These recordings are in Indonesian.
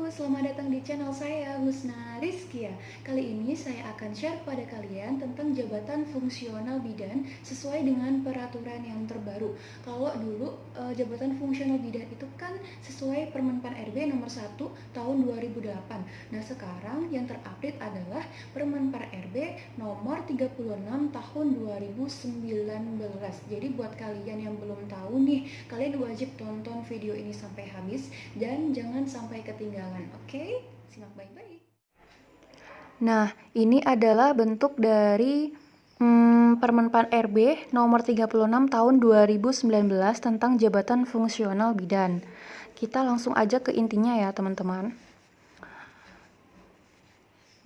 selamat datang di channel saya Husna Rizkia. Kali ini saya akan share pada kalian tentang jabatan fungsional bidan sesuai dengan peraturan yang terbaru. Kalau dulu jabatan fungsional bidan itu kan sesuai Permen-Pan RB nomor 1 tahun 2008. Nah, sekarang yang terupdate adalah Permen-Pan RB nomor 36 tahun 2019. Jadi buat kalian yang belum tahu nih, kalian wajib tonton video ini sampai habis dan jangan sampai ketinggalan. Oke? Simak baik-baik. Nah, ini adalah bentuk dari Permen-Pan RB nomor 36 tahun 2019 tentang jabatan fungsional bidan. Kita langsung aja ke intinya ya, teman-teman.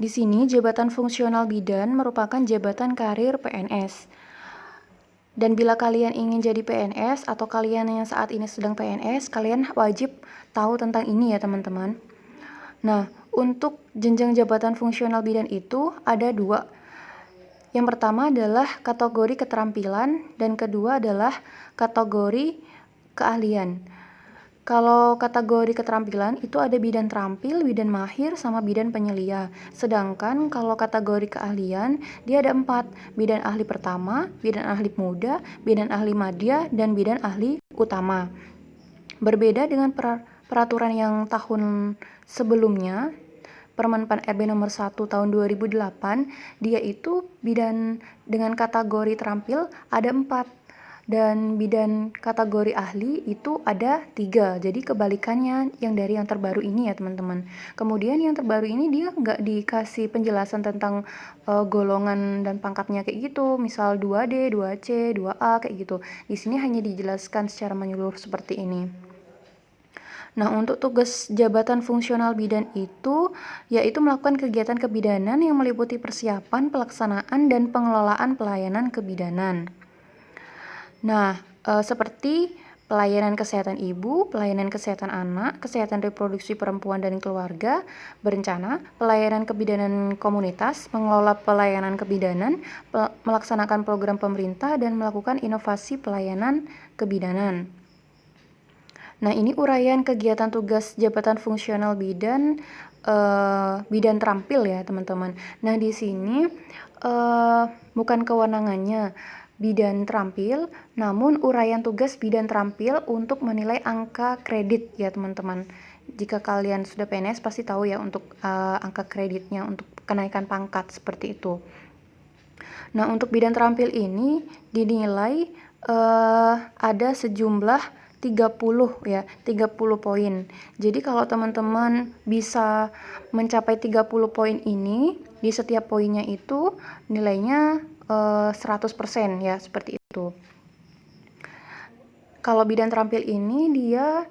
Di sini, jabatan fungsional bidan merupakan jabatan karir PNS. Dan bila kalian ingin jadi PNS atau kalian yang saat ini sedang PNS, kalian wajib tahu tentang ini ya, teman-teman. Nah, untuk jenjang jabatan fungsional bidan itu ada dua. Yang pertama adalah kategori keterampilan dan kedua adalah kategori keahlian. Kalau kategori keterampilan itu ada bidan terampil, bidan mahir, sama bidan penyelia. Sedangkan kalau kategori keahlian dia ada 4. Bidan ahli pertama, bidan ahli muda, bidan ahli madya, dan bidan ahli utama. Berbeda dengan peraturan yang tahun sebelumnya, Permen-Pan RB nomor 1 tahun 2008, dia itu bidan dengan kategori terampil ada 4. Dan bidan kategori ahli itu ada 3. Jadi kebalikannya yang dari yang terbaru ini ya, teman-teman. Kemudian yang terbaru ini dia nggak dikasih penjelasan tentang golongan dan pangkatnya kayak gitu. Misal 2D, 2C, 2A kayak gitu. Di sini hanya dijelaskan secara menyeluruh seperti ini. Nah, untuk tugas jabatan fungsional bidan itu yaitu melakukan kegiatan kebidanan yang meliputi persiapan, pelaksanaan, dan pengelolaan pelayanan kebidanan. Nah, seperti pelayanan kesehatan ibu, pelayanan kesehatan anak, kesehatan reproduksi perempuan dan keluarga, berencana, pelayanan kebidanan komunitas, mengelola pelayanan kebidanan, melaksanakan program pemerintah, dan melakukan inovasi pelayanan kebidanan. Nah, ini uraian kegiatan tugas jabatan fungsional bidan, bidan terampil ya, teman-teman. Nah, di sini bukan kewenangannya bidan terampil, namun uraian tugas bidan terampil untuk menilai angka kredit ya, teman-teman. Jika kalian sudah PNS pasti tahu ya untuk angka kreditnya untuk kenaikan pangkat seperti itu. Nah, untuk bidan terampil ini dinilai ada sejumlah 30 ya, 30 poin. Jadi kalau teman-teman bisa mencapai 30 poin ini, di setiap poinnya itu nilainya 100% ya, seperti itu. Kalau bidan terampil ini dia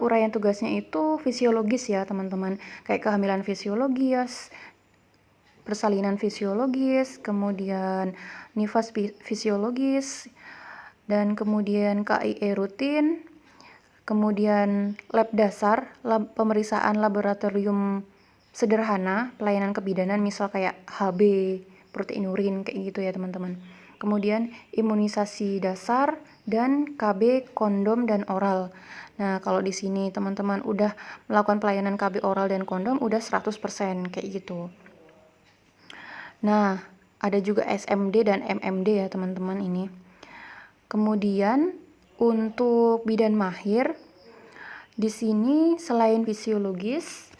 uraian tugasnya itu fisiologis ya, teman-teman. Kayak kehamilan fisiologis, persalinan fisiologis, kemudian nifas fisiologis, dan kemudian KIE rutin, kemudian lab dasar, pemeriksaan laboratorium sederhana, pelayanan kebidanan misal kayak HB, protein urin kayak gitu ya, teman-teman. Kemudian imunisasi dasar dan KB kondom dan oral. Nah, kalau di sini teman-teman udah melakukan pelayanan KB oral dan kondom udah 100% kayak gitu. Nah, ada juga SMD dan MMD ya, teman-teman ini. Kemudian untuk bidan mahir di sini selain fisiologis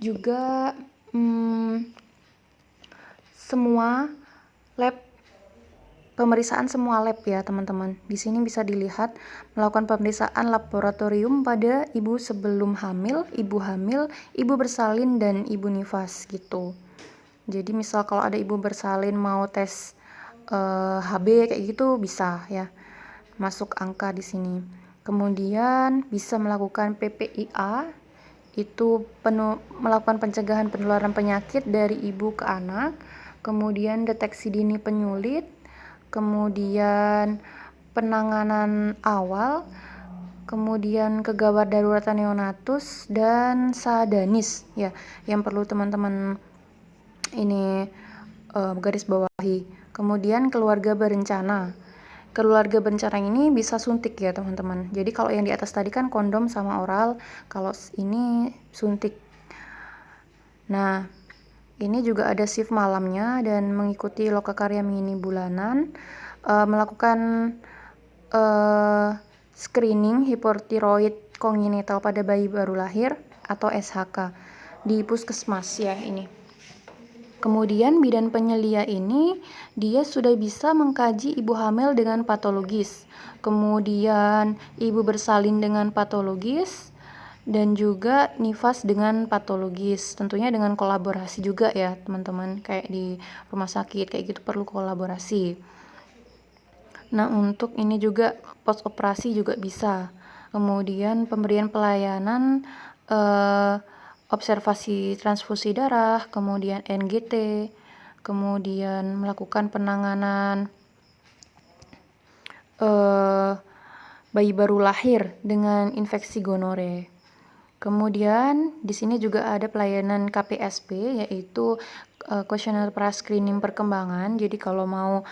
juga semua lab, pemeriksaan semua lab ya, teman-teman. Di sini bisa dilihat melakukan pemeriksaan laboratorium pada ibu sebelum hamil, ibu bersalin, dan ibu nifas gitu. Jadi misal kalau ada ibu bersalin mau tes HB kayak gitu bisa ya, masuk angka di sini. Kemudian bisa melakukan PPIA, itu melakukan pencegahan penularan penyakit dari ibu ke anak. Kemudian deteksi dini penyulit, kemudian penanganan awal, kemudian kegawat daruratan neonatus, dan sadanis ya, yang perlu teman-teman ini garis bawahi. Kemudian keluarga berencana, keluarga berencana ini bisa suntik ya teman-teman. Jadi kalau yang di atas tadi kan kondom sama oral, kalau ini suntik. Nah, ini juga ada shift malamnya dan mengikuti lokakarya mini bulanan, melakukan screening hipotiroid kongenital pada bayi baru lahir atau SHK di puskesmas ya ini. Kemudian bidan penyelia ini dia sudah bisa mengkaji ibu hamil dengan patologis, kemudian ibu bersalin dengan patologis, dan juga nifas dengan patologis, tentunya dengan kolaborasi juga ya teman-teman, kayak di rumah sakit kayak gitu perlu kolaborasi. Nah, untuk ini juga post operasi juga bisa. Kemudian pemberian pelayanan observasi transfusi darah, kemudian NGT, kemudian melakukan penanganan bayi baru lahir dengan infeksi gonore. Kemudian di sini juga ada pelayanan KPSP, yaitu kuesioner pra-screening perkembangan. Jadi kalau mau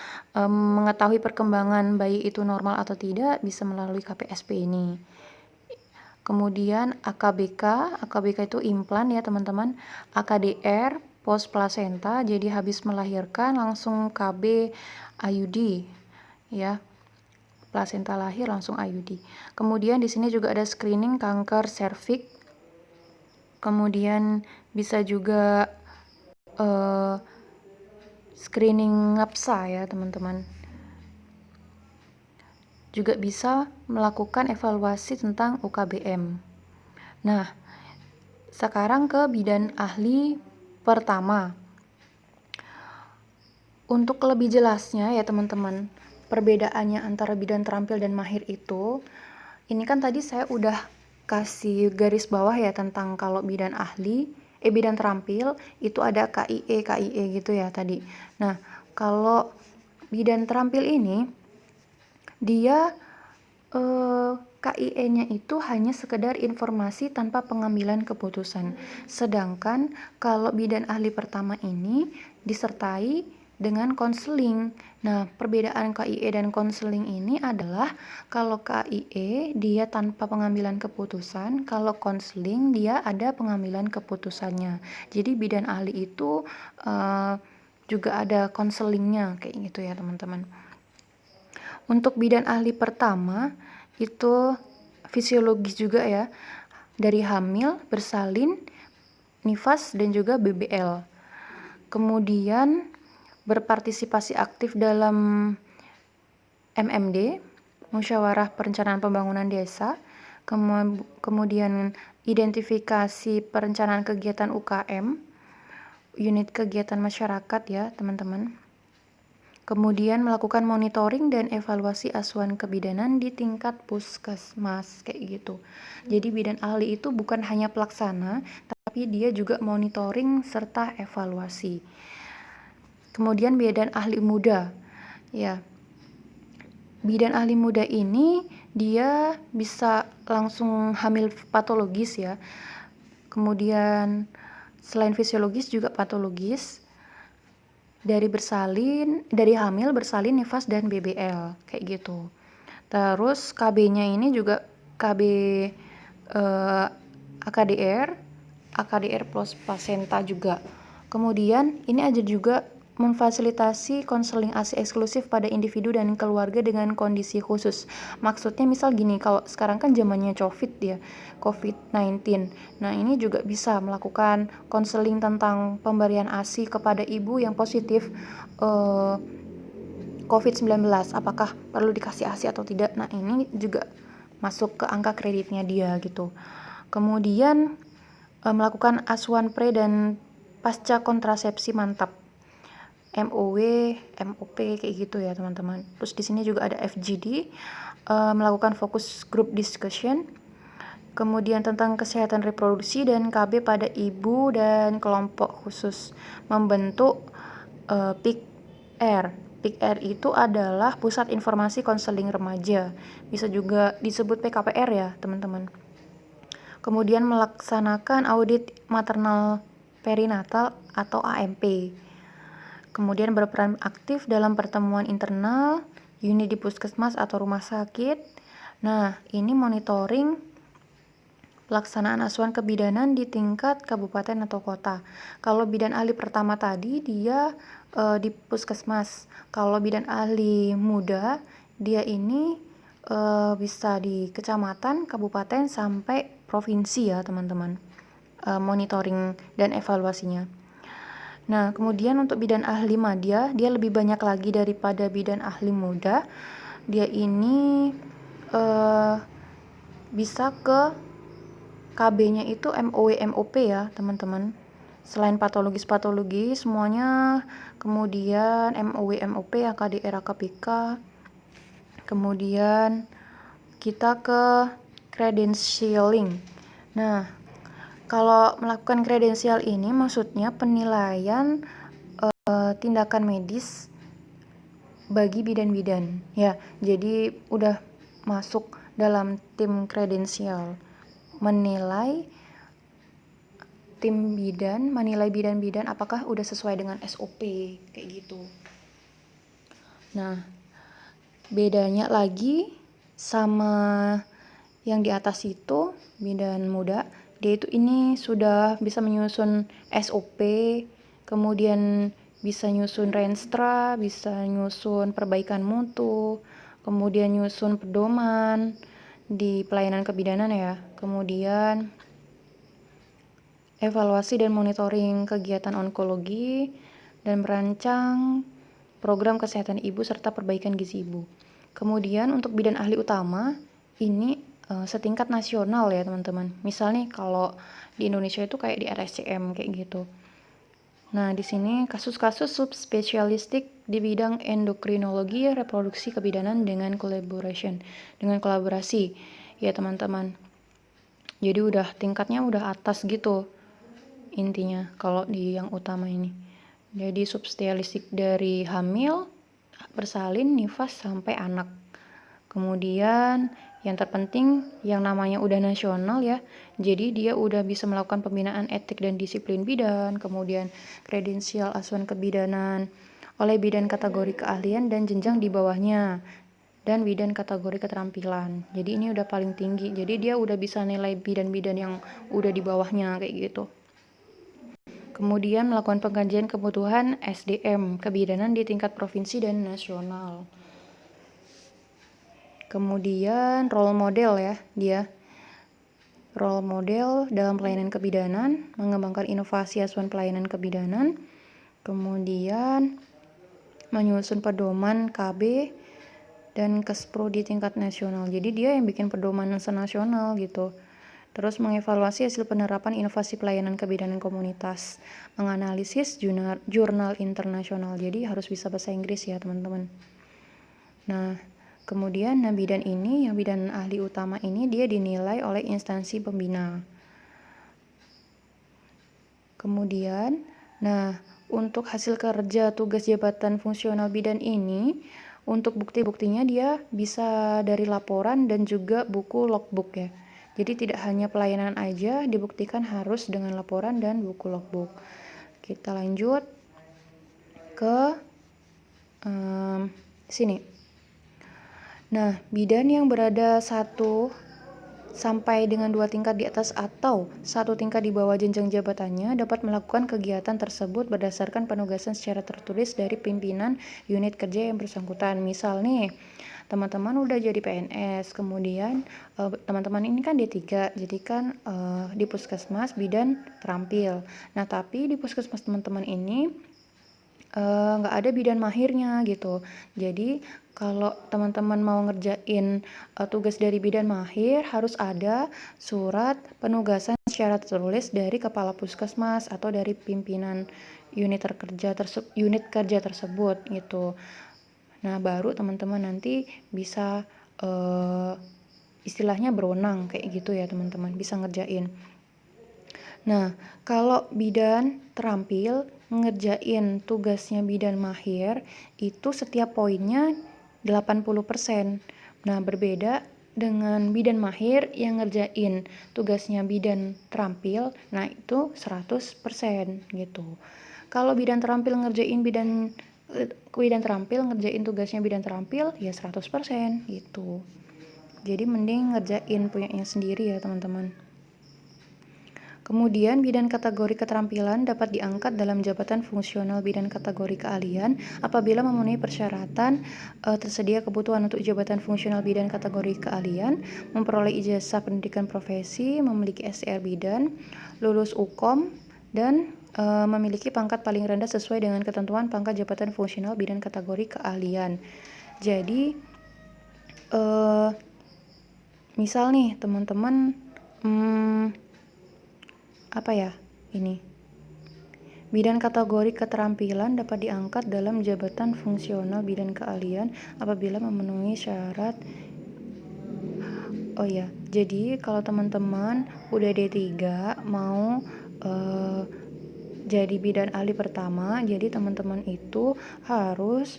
mengetahui perkembangan bayi itu normal atau tidak, bisa melalui KPSP ini. Kemudian AKBK itu implan ya teman-teman. AKDR, post placenta, jadi habis melahirkan langsung KB IUD ya. Plasenta lahir langsung IUD. Kemudian di sini juga ada screening kanker serviks. Kemudian bisa juga screening ngapsa ya teman-teman. Juga bisa melakukan evaluasi tentang UKBM. Nah, sekarang ke bidan ahli pertama. Untuk lebih jelasnya ya teman-teman, perbedaannya antara bidan terampil dan mahir itu, ini kan tadi saya udah kasih garis bawah ya tentang kalau bidan terampil itu ada KIE gitu ya tadi. Nah, kalau bidan terampil ini dia KIE-nya itu hanya sekedar informasi tanpa pengambilan keputusan. Sedangkan kalau bidan ahli pertama ini disertai dengan konseling. Nah, perbedaan KIE dan konseling ini adalah kalau KIE dia tanpa pengambilan keputusan, kalau konseling dia ada pengambilan keputusannya. Jadi bidan ahli itu juga ada konselingnya kayak gitu ya teman-teman. Untuk bidan ahli pertama itu fisiologis juga ya, dari hamil, bersalin, nifas, dan juga BBL. Kemudian berpartisipasi aktif dalam MMD, Musyawarah Perencanaan Pembangunan Desa, kemudian identifikasi perencanaan kegiatan UKM, unit kegiatan masyarakat ya teman-teman. Kemudian melakukan monitoring dan evaluasi asuhan kebidanan di tingkat puskesmas kayak gitu. Jadi bidan ahli itu bukan hanya pelaksana, tapi dia juga monitoring serta evaluasi. Kemudian bidan ahli muda. Ya. Bidan ahli muda ini dia bisa langsung hamil patologis ya. Kemudian selain fisiologis juga patologis. Dari hamil, bersalin, nifas, dan BBL kayak gitu. Terus KB-nya ini juga KB AKDR plus placenta juga. Kemudian ini ada juga memfasilitasi konseling ASI eksklusif pada individu dan keluarga dengan kondisi khusus. Maksudnya misal gini, kalau sekarang kan zamannya COVID-19. Nah, ini juga bisa melakukan konseling tentang pemberian ASI kepada ibu yang positif COVID-19. Apakah perlu dikasih ASI atau tidak? Nah, ini juga masuk ke angka kreditnya dia gitu. Kemudian melakukan asuhan pre dan pasca kontrasepsi mantap. MOW, MOP kayak gitu ya teman-teman. Terus di sini juga ada FGD, melakukan fokus group discussion, kemudian tentang kesehatan reproduksi dan KB pada ibu dan kelompok khusus, membentuk PIK-R. PIK-R itu adalah Pusat Informasi Konseling Remaja, bisa juga disebut PKPR ya teman-teman. Kemudian melaksanakan audit maternal perinatal atau AMP. Kemudian berperan aktif dalam pertemuan internal unit di puskesmas atau rumah sakit. Nah, ini monitoring pelaksanaan asuhan kebidanan di tingkat kabupaten atau kota. Kalau bidan ahli pertama tadi dia di puskesmas. Kalau bidan ahli muda dia ini bisa di kecamatan, kabupaten sampai provinsi ya teman-teman. Monitoring dan evaluasinya. Nah, kemudian untuk bidan ahli madya, dia lebih banyak lagi daripada bidan ahli muda. Dia ini bisa ke KB-nya itu MOW MOP ya teman-teman. Selain patologis semuanya, kemudian MOW MOP, AKDR, AKPK. Kemudian kita ke credentialing. Nah, kalau melakukan kredensial ini maksudnya penilaian tindakan medis bagi bidan-bidan ya. Jadi udah masuk dalam tim kredensial, menilai bidan-bidan apakah udah sesuai dengan SOP kayak gitu. Nah, bedanya lagi sama yang di atas itu bidan muda, dia itu ini sudah bisa menyusun SOP, kemudian bisa nyusun renstra, bisa nyusun perbaikan mutu, kemudian nyusun pedoman di pelayanan kebidanan ya, kemudian evaluasi dan monitoring kegiatan onkologi, dan merancang program kesehatan ibu serta perbaikan gizi ibu. Kemudian untuk bidan ahli utama ini setingkat nasional ya teman-teman. Misal nih kalau di Indonesia itu kayak di RSCM kayak gitu. Nah, di sini kasus-kasus subspesialistik di bidang endokrinologi reproduksi kebidanan dengan kolaborasi ya teman-teman. Jadi udah tingkatnya udah atas gitu intinya kalau di yang utama ini. Jadi subspesialistik dari hamil, bersalin, nifas sampai anak. Kemudian yang terpenting yang namanya udah nasional ya. Jadi dia udah bisa melakukan pembinaan etik dan disiplin bidan, kemudian kredensial asuhan kebidanan oleh bidan kategori keahlian dan jenjang di bawahnya, dan bidan kategori keterampilan. Jadi ini udah paling tinggi. Jadi dia udah bisa nilai bidan-bidan yang udah di bawahnya kayak gitu. Kemudian melakukan pengkajian kebutuhan SDM kebidanan di tingkat provinsi dan nasional. Kemudian role model ya, dia role model dalam pelayanan kebidanan, mengembangkan inovasi asuhan pelayanan kebidanan, kemudian menyusun pedoman KB dan Kespro di tingkat nasional. Jadi dia yang bikin pedoman nasional gitu. Terus mengevaluasi hasil penerapan inovasi pelayanan kebidanan komunitas, menganalisis jurnal internasional. Jadi harus bisa bahasa Inggris ya teman-teman. Nah, kemudian bidan ini, yang bidan ahli utama ini dia dinilai oleh instansi pembina. Kemudian, untuk hasil kerja tugas jabatan fungsional bidan ini, untuk bukti-buktinya dia bisa dari laporan dan juga buku logbook ya. Jadi tidak hanya pelayanan aja, dibuktikan harus dengan laporan dan buku logbook. Kita lanjut ke sini. Nah, bidan yang berada 1 sampai dengan 2 tingkat di atas atau 1 tingkat di bawah jenjang jabatannya dapat melakukan kegiatan tersebut berdasarkan penugasan secara tertulis dari pimpinan unit kerja yang bersangkutan. Misal nih, teman-teman udah jadi PNS, kemudian teman-teman ini kan D3, jadi kan di puskesmas bidan terampil. Nah, tapi di puskesmas teman-teman ini nggak ada bidan mahirnya gitu. Jadi kalau teman-teman mau ngerjain tugas dari bidan mahir, harus ada surat penugasan secara tertulis dari kepala puskesmas atau dari pimpinan unit kerja tersebut gitu. Nah, baru teman-teman nanti bisa istilahnya berwenang kayak gitu ya teman-teman, bisa ngerjain. Nah, kalau bidan terampil ngerjain tugasnya bidan mahir itu setiap poinnya 80%. Nah, berbeda dengan bidan mahir yang ngerjain tugasnya bidan terampil, nah itu 100% gitu. Kalau bidan terampil ngerjain bidan terampil ngerjain tugasnya bidan terampil ya 100% gitu. Jadi mending ngerjain punyanya sendiri ya teman-teman. Kemudian bidan kategori keterampilan dapat diangkat dalam jabatan fungsional bidan kategori keahlian apabila memenuhi persyaratan tersedia kebutuhan untuk jabatan fungsional bidan kategori keahlian, memperoleh ijazah pendidikan profesi, memiliki SR bidan, lulus UKOM, dan memiliki pangkat paling rendah sesuai dengan ketentuan pangkat jabatan fungsional bidan kategori keahlian. Jadi misal nih teman-teman bidan kategori keterampilan dapat diangkat dalam jabatan fungsional bidan keahlian apabila memenuhi syarat. Jadi kalau teman-teman udah D3 mau jadi bidan ahli pertama, jadi teman-teman itu harus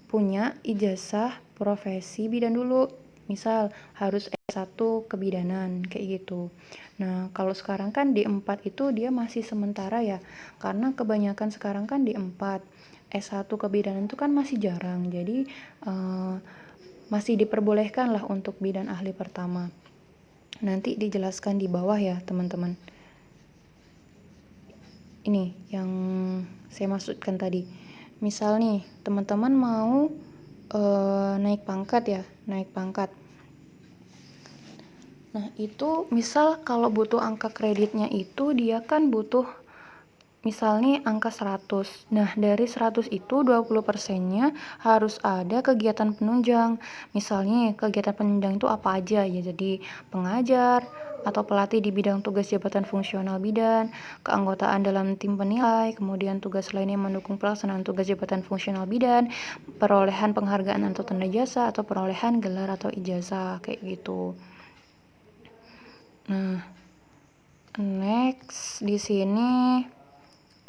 punya ijazah profesi bidan dulu. Misal harus S1 kebidanan kayak gitu. Nah, kalau sekarang kan D4 itu dia masih sementara ya. Karena kebanyakan sekarang kan D4. S1 kebidanan itu kan masih jarang. Jadi masih diperbolehkan lah untuk bidan ahli pertama. Nanti dijelaskan di bawah ya, teman-teman. Ini yang saya maksudkan tadi. Misal nih, teman-teman mau naik pangkat. Nah, itu misal kalau butuh angka kreditnya itu dia kan butuh misalnya angka 100. Nah, dari 100 itu 20%-nya harus ada kegiatan penunjang. Misalnya kegiatan penunjang itu apa aja ya? Jadi pengajar atau pelatih di bidang tugas jabatan fungsional bidan, keanggotaan dalam tim penilai, kemudian tugas lainnya mendukung pelaksanaan tugas jabatan fungsional bidan, perolehan penghargaan atau tanda jasa, atau perolehan gelar atau ijazah kayak gitu. Nah, next di sini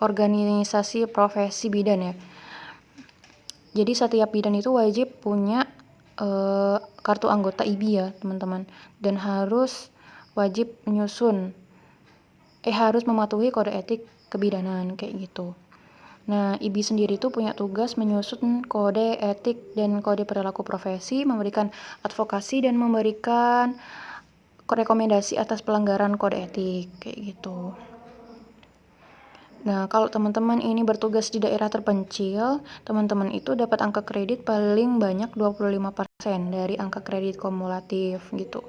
organisasi profesi bidan ya. Jadi setiap bidan itu wajib punya kartu anggota IBI ya teman-teman, dan harus wajib harus mematuhi kode etik kebidanan kayak gitu. Nah, IBI sendiri itu punya tugas menyusun kode etik dan kode perilaku profesi, memberikan advokasi dan memberikan rekomendasi atas pelanggaran kode etik kayak gitu. Nah, kalau teman-teman ini bertugas di daerah terpencil, teman-teman itu dapat angka kredit paling banyak 25% dari angka kredit kumulatif gitu.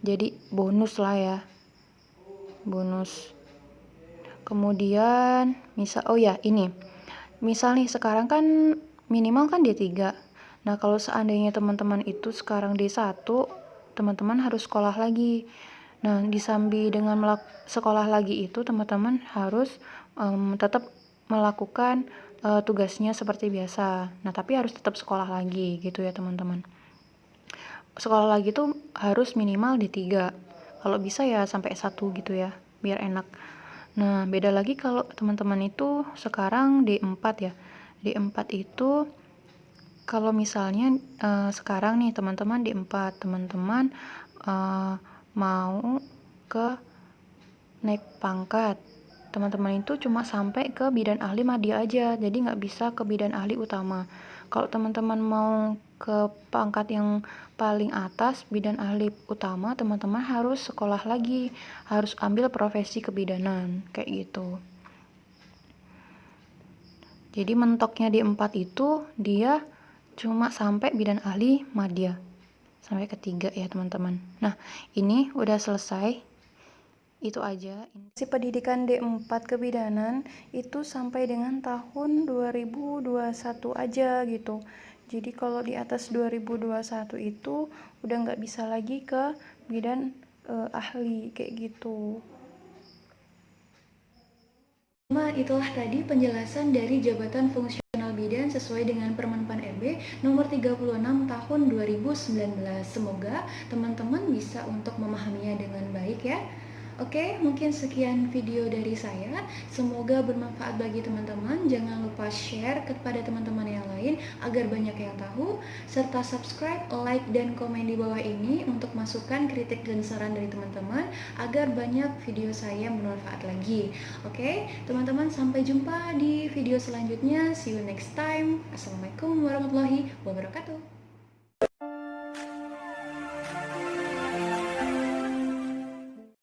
Jadi bonus lah ya. Bonus. Kemudian misal nih sekarang kan minimal kan D3. Nah, kalau seandainya teman-teman itu sekarang D1, teman-teman harus sekolah lagi. Nah, disambi dengan sekolah lagi itu teman-teman harus tetap melakukan tugasnya seperti biasa. Nah, tapi harus tetap sekolah lagi gitu ya teman-teman. Sekolah lagi tuh harus minimal D3. Kalau bisa ya sampai S1 gitu ya, biar enak. Nah, beda lagi kalau teman-teman itu sekarang D4 ya. D4 itu kalau misalnya sekarang nih teman-teman D4, teman-teman mau ke naik pangkat, teman-teman itu cuma sampai ke bidan ahli madya aja, jadi nggak bisa ke bidan ahli utama. Kalau teman-teman mau ke pangkat yang paling atas, bidan ahli utama, teman-teman harus sekolah lagi, harus ambil profesi kebidanan kayak gitu. Jadi mentoknya D4 itu dia cuma sampai bidan ahli madya, sampai ketiga ya teman-teman. Nah, ini udah selesai. Itu aja. Si pendidikan D4 kebidanan itu sampai dengan tahun 2021 aja gitu. Jadi kalau di atas 2021 itu udah nggak bisa lagi ke bidan ahli kayak gitu. Itulah tadi penjelasan dari jabatan fungsional bidan sesuai dengan Permen-Pan RB nomor 36 tahun 2019. Semoga teman-teman bisa untuk memahaminya dengan baik ya. Oke, mungkin sekian video dari saya. Semoga bermanfaat bagi teman-teman. Jangan lupa share kepada teman-teman yang lain agar banyak yang tahu, serta subscribe, like, dan komen di bawah ini untuk masukan, kritik, dan saran dari teman-teman agar banyak video saya bermanfaat lagi. Oke, teman-teman, sampai jumpa di video selanjutnya. See you next time. Assalamualaikum warahmatullahi wabarakatuh.